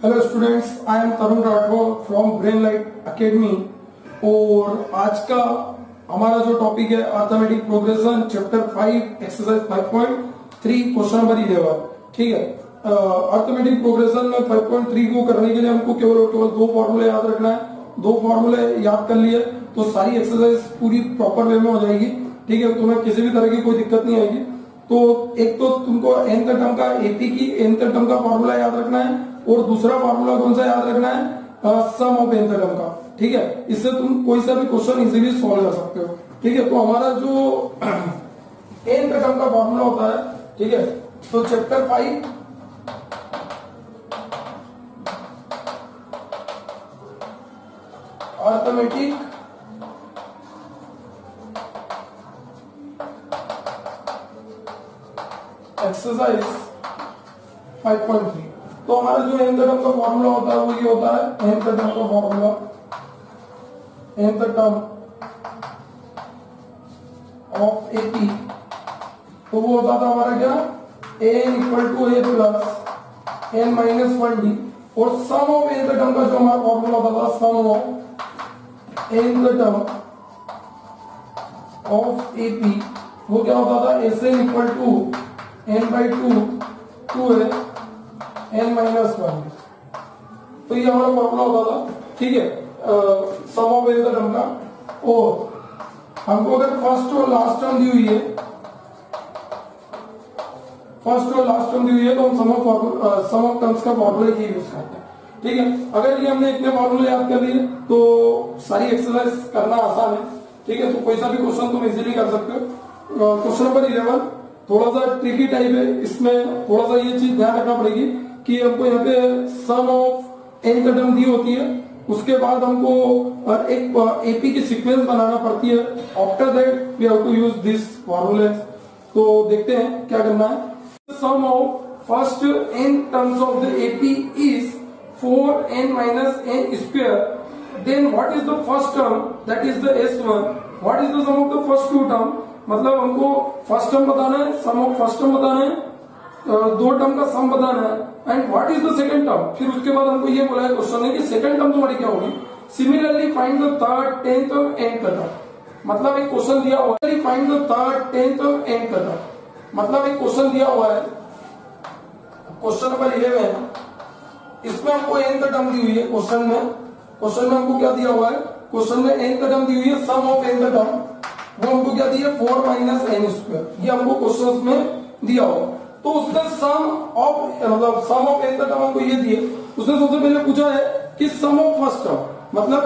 Hello students, I am Tarun Rathore from brain light academy. और आज का हमारा जो टॉपिक है arithmetic progression chapter 5 exercise 5.3 question number 11। ठीक है, अर्थमेटिक प्रोग्रेशन में 5.3 को करने के लिए हमको केवल दो फॉर्मूले याद रखना है। दो फॉर्मूले याद कर लिए तो सारी एक्सरसाइज पूरी प्रॉपर वे में हो जाएगी। ठीक है, तुम्हें किसी भी तरह की कोई दिक्कत नहीं आएगी। तो एक तो तुमको nth टर्म का एपी की nth टर्म का फॉर्मूला याद रखना है और दूसरा फॉर्मूला कौन सा याद रखना है, सम ऑफ nth टर्म का। ठीक है, इससे तुम कोई सा भी क्वेश्चन इजीली सॉल्व कर सकते हो। ठीक है, तो हमारा जो nth टर्म का फॉर्मूला होता है, ठीक है, तो चैप्टर 5 अर्थमेटिक एक्सरसाइज 5.3। तो हमारा जो nth टर्म का फॉर्मूला होता है वो ये होता है nth टर्म का formula, nth term of AP. तो वो होता था हमारा क्या, n equal to a plus n minus 1d। और सम ऑफ nth टर्म का जो हमारा फॉर्मूला होता था, sum of nth term of AP, वो क्या होता था, Sn equal to n by 2 है n माइनस 1। तो ये हमारा फॉर्मूला होता था। ठीक है, सम ऑफ nth टर्म का। और हमको अगर फर्स्ट और लास्ट टर्म दी हुई है, फर्स्ट और लास्ट टर्म दी हुई है, तो हम सम ऑफ टर्म्स का फॉर्मूला ही यूज करते हैं। ठीक है, अगर ये हमने इतने फॉर्मूले याद कर लिए तो सारी एक्सरसाइज करना आसान है। ठीक है, तो कोई सा भी क्वेश्चन तुम इजीली कर सकते हो। क्वेश्चन नंबर 11 थोड़ा सा ट्रिकी टाइप है। इसमें थोड़ा सा ये चीज ध्यान रखना पड़ेगी कि हमको यहाँ पे सम ऑफ nth टर्म दी होती है, उसके बाद हमको एक एपी की सीक्वेंस बनाना पड़ती है। After that we have to use this फॉर्मूले। तो देखते हैं क्या करना है। Sum of first n terms of the AP is 4n minus n square. Then what is the first term, that is the S1। What is the sum of the first two term, मतलब हमको first term बताना है, sum of first term बताना है, दो term का सम बताना है। And what is the second term. फिर उसके बाद हमको ये बोला है क्वेश्चन ने कि सेकंड टर्म तुम्हारी क्या होगी। Similarly find the third, tenth और nth टर्म। मतलब एक क्वेश्चन दिया हुआ है, फाइंड द थर्ड, टेंथ और nth टर्म। मतलब एक क्वेश्चन दिया हुआ है, क्वेश्चन नंबर 11, इसमें हमको nth टर्म दी हुई है। क्वेश्चन में हमको क्या दिया हुआ है, क्वेश्चन में nth टर्म दी हुई है, सम ऑफ nth टर्म, वो हमको क्या दिया, 4 माइनस n स्क्वायर। ये हमको क्वेश्चन में दिया हुआ। तो उसका सम ऑफ, मतलब सम ऑफ nth टर्म हमको ये दिए। उसने सबसे पहले पूछा है कि सम ऑफ फर्स्ट टर्म, मतलब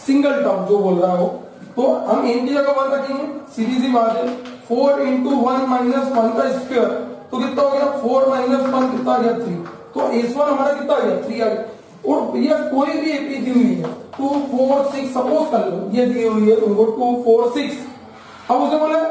सिंगल टर्म जो बोल रहा हो। तो हम n की जगह 1 रखेंगे, सीधी सी बात है। 4 इंटू 1 माइनस 1 का स्क्वायर, तो कितना हो गया, 4 माइनस 1 कितना आ गया, 3। तो S1 हमारा कितना आ गया, 3 आ गया। और भैया कोई भी एपी दी हुई है 2 4 6, सपोज कर लो ये दी हुई है तुमको 2 4 6। अब उसे बोले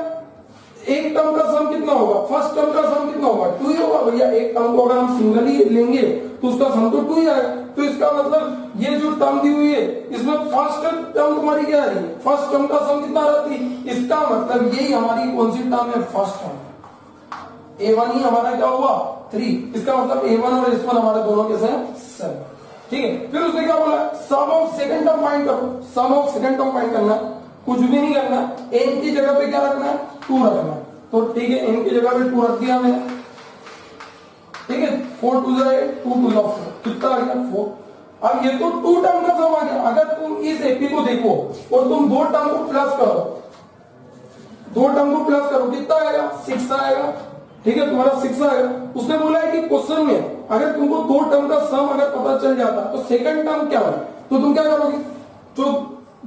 एक टर्म का सम कितना होगा, फर्स्ट टर्म का सम कितना होगा, 2 ही होगा। भैया एक टर्म को अगर हम सिंगली लेंगे तो उसका सम तो 2 ही आएगा। तो इसका मतलब ये जो टर्म दी हुई है इसमें फर्स्ट टर्म तुम्हारी क्या आ रही है, फर्स्ट टर्म का सम कितना आ रहा है। इसका मतलब यही हमारी कौन सी टर्म है, फर्स्ट टर्म। A1 ही हमारा क्या हुआ, 3। इसका मतलब A1 और S1 हमारे दोनों के सेम। ठीक है, फिर उसने क्या बोला, सम ऑफ सेकंड टर्म फाइंड करो। सम ऑफ सेकंड टर्म फाइंड करना, कुछ भी नहीं करना, n की जगह पे क्या रखना है, 2 रखना। तो ठीक है, n की जगह पे 2 रख दिया मैंने। ठीक है, 4 2 जाए 2 2 4, कितना आ गया, 4। अब ये तो 2 टर्म का सम आ गया। अगर तुम इस एपी को देखो और तुम 2 टर्म को प्लस करो, 2 टर्म को प्लस करो, कितना आएगा, 6 आएगा। ठीक है, तुम्हारा 6 आएगा। उसने बोला है कि क्वेश्चन में अगर तुमको 2 टर्म का सम अगर पता चल जाता तो सेकंड टर्म क्या है, तो तुम क्या करोगे, जो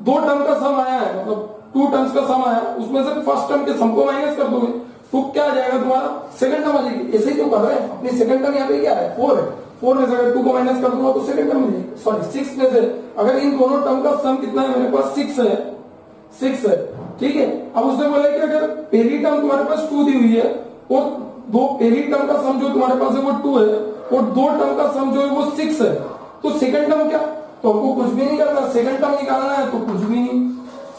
2 टर्म का सम आया है, मतलब 2 टर्म्स का सम आया है, उसमें से फर्स्ट टर्म के सम को माइनस कर दोगे तो क्या आ जाएगा, तुम्हारा सेकंड टर्म आ जाएगी। ऐसे ही तो कर रहे हैं, अपनी सेकंड टर्म यहाँ पे क्या है, 4 है। 4 में से अगर 2 को माइनस कर दूंगा तो सेकंड टर्म मिल जाएगी। सॉरी 6 में से अगर इन दोनों टर्म का सम कितना है, मेरे पास 6 है। ठीक है, अब उसने बोला कि अगर पहली टर्म तुम्हारे पास 2 दी हुई है और पहली टर्म का सम जो तुम्हारे पास है वो 2 है और 2 टर्म का सम जो है वो 6 है, तो सेकंड टर्म क्या, तो हमको कुछ भी नहीं करना, सेकंड टर्म निकालना है तो कुछ भी नहीं।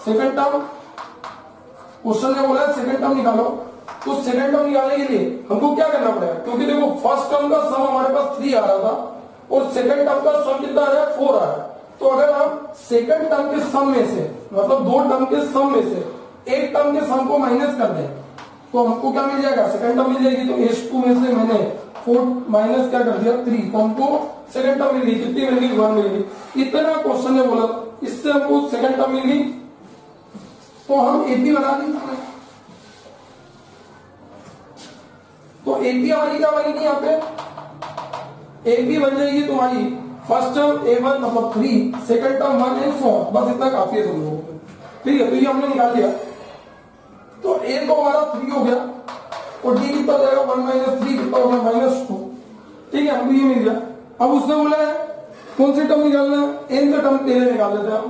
सेकंड टर्म क्वेश्चन ने बोला है सेकंड टर्म निकालो। तो सेकंड टर्म निकालने के लिए हमको क्या करना पड़ेगा, क्योंकि देखो फर्स्ट टर्म का सम हमारे पास 3 आ रहा था, और सेकंड टर्म का सम कितना आ रहा है 4 आ रहा है। तो अगर हम सेकंड टर्म के सम में से मतलब दो टर्म के सम में से एक टर्म के सम को माइनस कर दें तो हमको क्या मिल जाएगा, सेकंड टर्म मिल जाएगी। तो h2 में से मैंने 4 माइनस क्या कर दिया 3, तो हमको सेकंड टर्म मिल गई, कितनी मिल गई 1 मिल गई। इतना क्वेश्चन ने बोला, इससे हमको सेकंड टर्म मिल गई तो हम एपी बना देंगे। तो एपी हमारी क्या बनेगी, यहाँ पे एपी बन जाएगी तुम्हारी फर्स्ट टर्म a1 मतलब 3, सेकंड टर्म 1 एंड 4, बस इतना काफी है तुम लोगों को। ठीक है, तो ये हमने निकाल लिया। तो a तो हमारा 3 हो गया और d कितना हो जाएगा 1 माइनस 3 कितना हो गया -2। ठीक है, हमको ये मिल गया। अब उसने बोला है कौन सी टर्म निकालना है, nth टर्म पहले निकाल लेते हैं हम,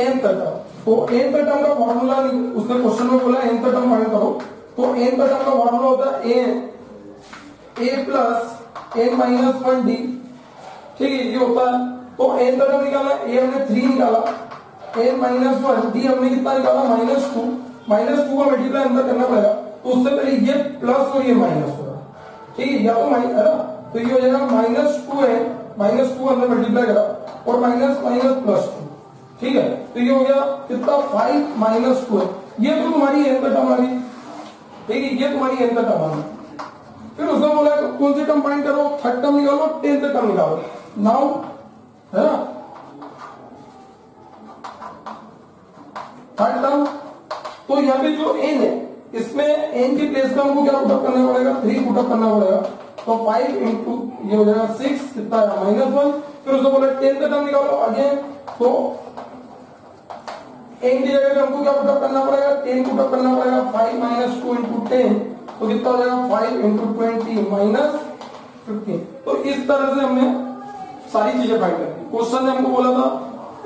nth टर्म। तो nth टर्म का फॉर्मूला उसने क्वेश्चन में बोला nth टर्म फाइंड करो। तो nth टर्म का फॉर्मूला होता है a plus n minus 1d। ठीक है, ये होता है। तो nth टर्म निकाला, a हमने 3 निकाला, n माइनस 1, d हमने कितना निकाला -2। -2 का मल्टीप्लाई अंदर करना पड़ेगा, तो उससे पहले ये प्लस और ये माइनस होगा। ठीक है, या तो माइनस है ना, तो ये हो जाएगा -2 अंदर मल्टीप्लाई करा और माइनस माइनस +2। ठीक है, तो ये हो गया कितना 5 माइनस 2 है। ये तो तुम्हारी nth टर्म आ गई। ठीक है, ये तुम्हारी nth टर्म आ गई। फिर उसने बोला कौन सी टर्म फाइंड करो, थर्ड टर्म निकालो, 10th टर्म निकालो। नाउ है ना थर्ड टर्म, तो यहाँ पे जो n है इसमें n की प्लेस में हमको क्या पुटअप करना पड़ेगा, 3 पुटअप करना पड़ेगा। तो 5 इंटू ये हो जाएगा 6 कितना है -1। फिर उसने बोला 10th टर्म निकालो अगेन, तो n की जगह पे हमको क्या पुटअप करना पड़ेगा, 10 पुटअप करना पड़ेगा। 5 माइनस 2 इंटू 10 तो कितना हो जाएगा 5 इंटू 20 माइनस 15। तो इस तरह से हमने सारी चीजें फाइंड कर दी। क्वेश्चन ने हमको बोला था,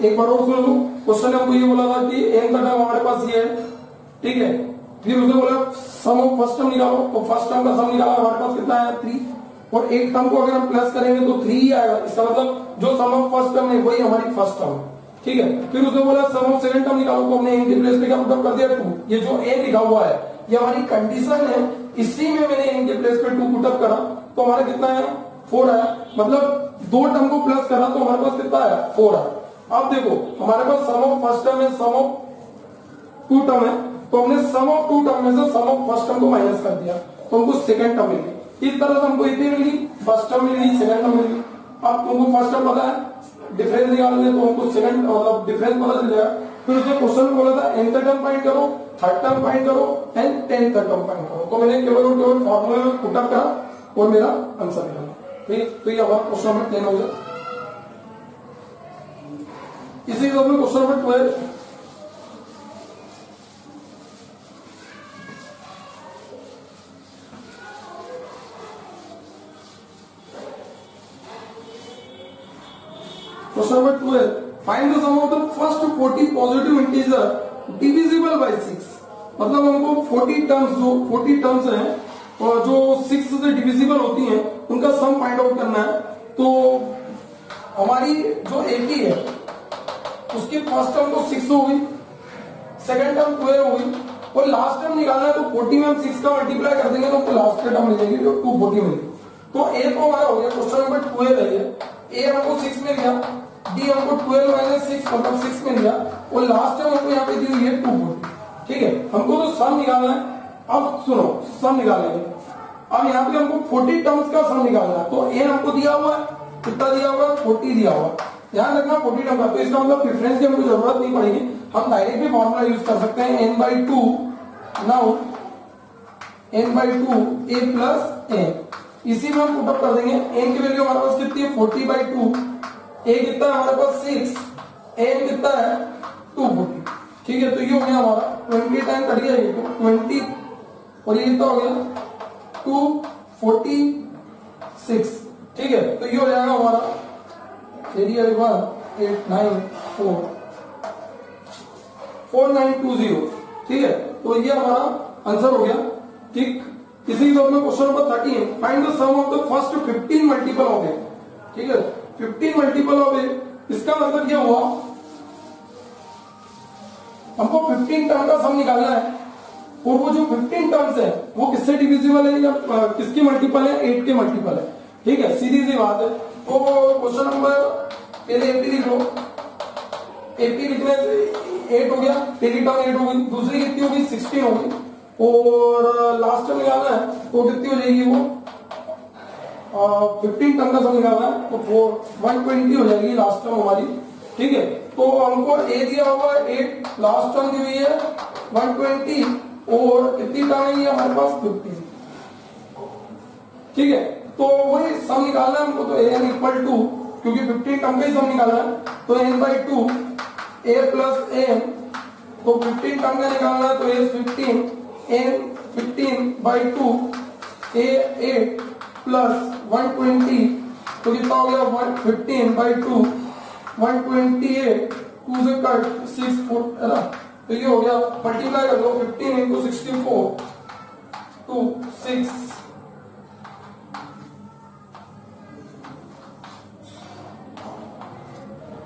एक बार और सुन लो, क्वेश्चन ने हमको ये बोला था कि n का टर्म हमारे पास ये है। ठीक है, फिर उसने बोला सम ऑफ फर्स्ट टर्म निकालो, तो फर्स्ट टर्म का सम निकाला, हमारे पास कितना है 3, और एक टर्म को अगर हम प्लस करेंगे तो 3 ही आएगा। इसका मतलब जो सम ऑफ फर्स्ट टर्म है वही हमारी फर्स्ट टर्म है। ठीक है, फिर उसने बोला सम ऑफ सेकंड टर्म निकालो, तो हमने n के प्लेस पे क्या पुटअप कर दिया 2। ये जो n लिखा हुआ है ये हमारी कंडीशन है, इसी में मैंने n के प्लेस पे 2 पुटअप करा, तो हमारा कितना है 4 आया। मतलब दो टर्म को प्लस करा तो हमारे पास कितना आया 4 आया। अब देखो हमारे पास सम ऑफ फर्स्ट टर्म है, सम ऑफ 2 टर्म है, तो हमने सम ऑफ 2 टर्म में से सम ऑफ फर्स्ट टर्म को माइनस कर दिया, तो हमको सेकंड टर्म मिल गई। इस तरह से हमको इतनी मिल गई, फर्स्ट टर्म मिल गई, सेकंड टर्म मिल गई। अब तुमको फर्स्ट टर्म पता है, डिफरेंस निकालने तो हमको सेकंड मतलब डिफरेंस पता चल जाएगा। फिर उसने क्वेश्चन में बोला था nth टर्म फाइंड करो, थर्ड टर्म फाइंड करो एंड 10th टर्म फाइंड करो। तो मैंने केवल और केवल फॉर्मूला में पुटअप करा और मेरा आंसर निकला। ठीक, तो ये हमारा क्वेश्चन नंबर 10 हो गया। इसी के में question number 12, question number 12, find the sum of the first 40 positive integer divisible by 6। मतलब हमको 40 टर्म्स जो 40 टर्म्स हैं और जो 6 से डिविजिबल होती हैं उनका सम फाइंड आउट करना है। तो हमारी जो 80 है उसकी फर्स्ट टर्म तो 6 हो गई, सेकंड टर्म 12 हो गई, और लास्ट टर्म निकालना है तो 40 में हम 6 का मल्टीप्लाई कर देंगे तो हमको लास्ट टर्म मिल जाएगी जो 240 मिलेगी। तो ए तो हमारा हो गया, क्वेश्चन नंबर 12 है ये। ए हमको 6 मिल गया, डी हमको 12 माइनस 6 मतलब 6 मिल गया, और लास्ट टर्म हमको यहाँ पे दी हुई है 240। ठीक है, हमको तो सम निकालना है। अब सुनो, सम निकालेंगे। अब यहाँ पे हमको 40 टर्म्स का सम निकालना है। तो ए हमको दिया हुआ है, कितना दिया हुआ है 40 दिया हुआ है, ध्यान रखना 40 टर्म का। तो इसका मतलब डिफरेंस की हमको जरूरत नहीं पड़ेगी, हम डायरेक्ट भी फॉर्मूला यूज कर सकते हैं n/2। Now n/2 a plus n, इसी में हम पुटअप कर देंगे। n की वैल्यू हमारे पास कितनी है 40/2, a कितना है हमारे पास 6, n कितना है 240। ठीक है, तो ये हो गया हमारा 20 टाइम कट गया, ये तो 20 और ये कितना हो गया 246। ठीक है, तो ये हो जाएगा हमारा 4920। ठीक है, तो ये हमारा आंसर हो गया। ठीक, इसी के में question number 13, find the sum of the first 15 multiple of A. ठीक है, 15 मल्टीपल ऑफ ए, इसका मतलब क्या हुआ, हमको 15 टर्म का सम निकालना है, और वो जो 15 टर्म्स है वो किससे डिविजिबल है या किसके मल्टीपल है, 8 के मल्टीपल है। ठीक है, सीधी सी बात है। तो क्वेश्चन नंबर पहले एपी लिख लो, एपी लिखने से 8 हो गया, पहली टर्म 8 हो गई, दूसरी कितनी होगी 16 होगी, और लास्ट टर्म निकालना है तो कितनी हो जाएगी वो 15 टर्म का सम निकालना है तो 120 हो जाएगी लास्ट टर्म हमारी। ठीक है, तो हमको ए दिया हुआ 8, लास्ट टर्म दी हुई है 120 और कितनी टर्म है हमारे पास 15। ठीक है, तो वही सम निकालना है हमको, तो एन इक्वल टू, क्योंकि 15 टर्म का ही सम निकालना है, तो n by 2 a plus n, तो 15 टर्म का निकालना है तो a 15 n 15 by 2 a 8 plus 120, तो कितना हो गया 115 बाई 2 128, 2 से कट 6 4 है ना, तो ये हो गया, मल्टीप्लाई कर लो 15 इंटू 64 2 6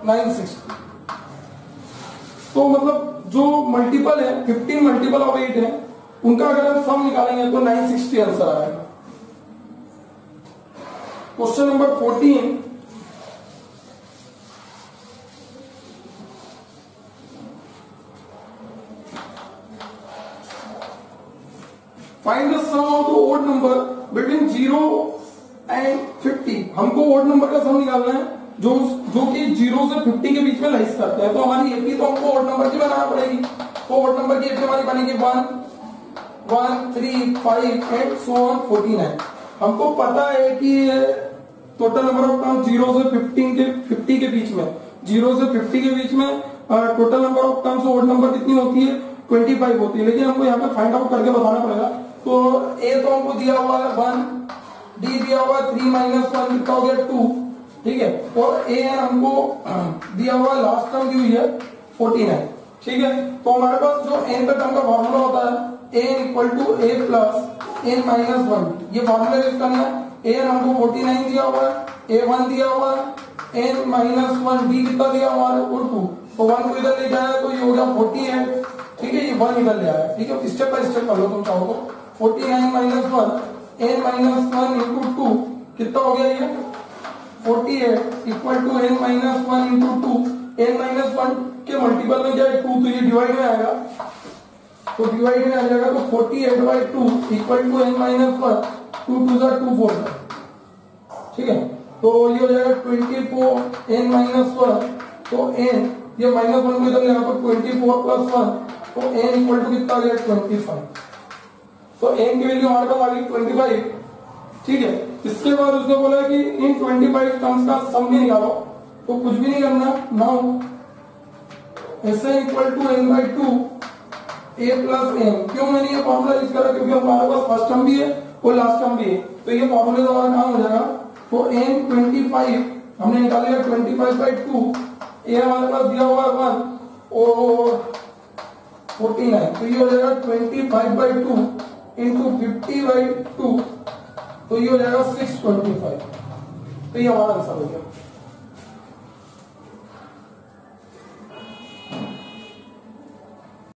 960। तो मतलब जो मल्टीपल है 15 मल्टीपल ऑफ 8 है, उनका अगर हम सम निकालेंगे तो 960 आंसर आएगा। Question number 14, find the sum of the odd number between 0 and 50। हमको ओड नंबर का सम निकालना है जो कि 0 से 50 के बीच में लाइज करते हैं। तो हमारी एपी तो हमको ओड नंबर की बनाना पड़ेगी, तो ओड नंबर की एपी हमारी बनेगी 1 1 3 5 एंड सो ऑन 49। हमको पता है कि टोटल नंबर ऑफ टर्म 0 से 50 के बीच में, 0 से 50 के बीच में total number of terms odd number कितनी होती है 25 होती है, लेकिन हमको यहाँ पे फाइंड आउट करके बताना पड़ेगा। तो ए तो हमको दिया हुआ है 1, डी दिया हुआ 3 माइनस 1 कितना हो गया 2, ठीक है, और ए एन हमको दिया हुआ लास्ट टर्म दी हुई है 49। ठीक है, तो हमारे पास जो एन का टर्म का फॉर्मूला होता है N equal to A plus N minus 1, ये फॉर्मूला यूज करना है। एन हमको 49 दिया हुआ है, ए 1 दिया हुआ है, एन माइनस 1 डी कितना दिया हुआ है 2, तो 1 को इधर ले जाए तो ये हो गया 48। ठीक है, ये 1 इधर ले आया। ठीक है, स्टेप बाय स्टेप कर लो तुम चाहो तो। 49 माइनस 1 एन माइनस 1 इंटू 2 कितना हो गया ये 48 equal to N minus 1 into 2, N minus 1 के मल्टीपल में जाए 2 तो ये डिवाइड में आएगा, तो डिवाइड में आ जाएगा, तो 48 by 2 equal to N minus 1, 2 2 जा 2 4 जा। ठीक है, तो ये हो जाएगा 24 एन माइनस 1, तो एन ये माइनस 1 को इधर ले आओ तो 24 प्लस 1, तो एन इक्वल टू कितना आ गया 25। तो एन की वैल्यू हमारे पास आ गई 25। ठीक है, इसके बाद उसने बोला कि इन 25 टर्म्स का सम भी निकालो, तो कुछ भी नहीं करना, now S N equal to N by 2 A plus N. क्यों मैंने ये फॉर्मूला यूज करा, क्योंकि हमारे पास फर्स्ट टर्म भी है और लास्ट टर्म भी है, तो ये फॉर्मूले से हमारा काम हो जाएगा। तो एन 25 हमने निकाल लिया 25 बाई 2, ए हमारे पास दिया हुआ है 1 और 49, तो ये हो जाएगा 25 बाई 2 इंटू 50 बाई 2, तो ये हो जाएगा 625। तो ये हमारा आंसर हो गया।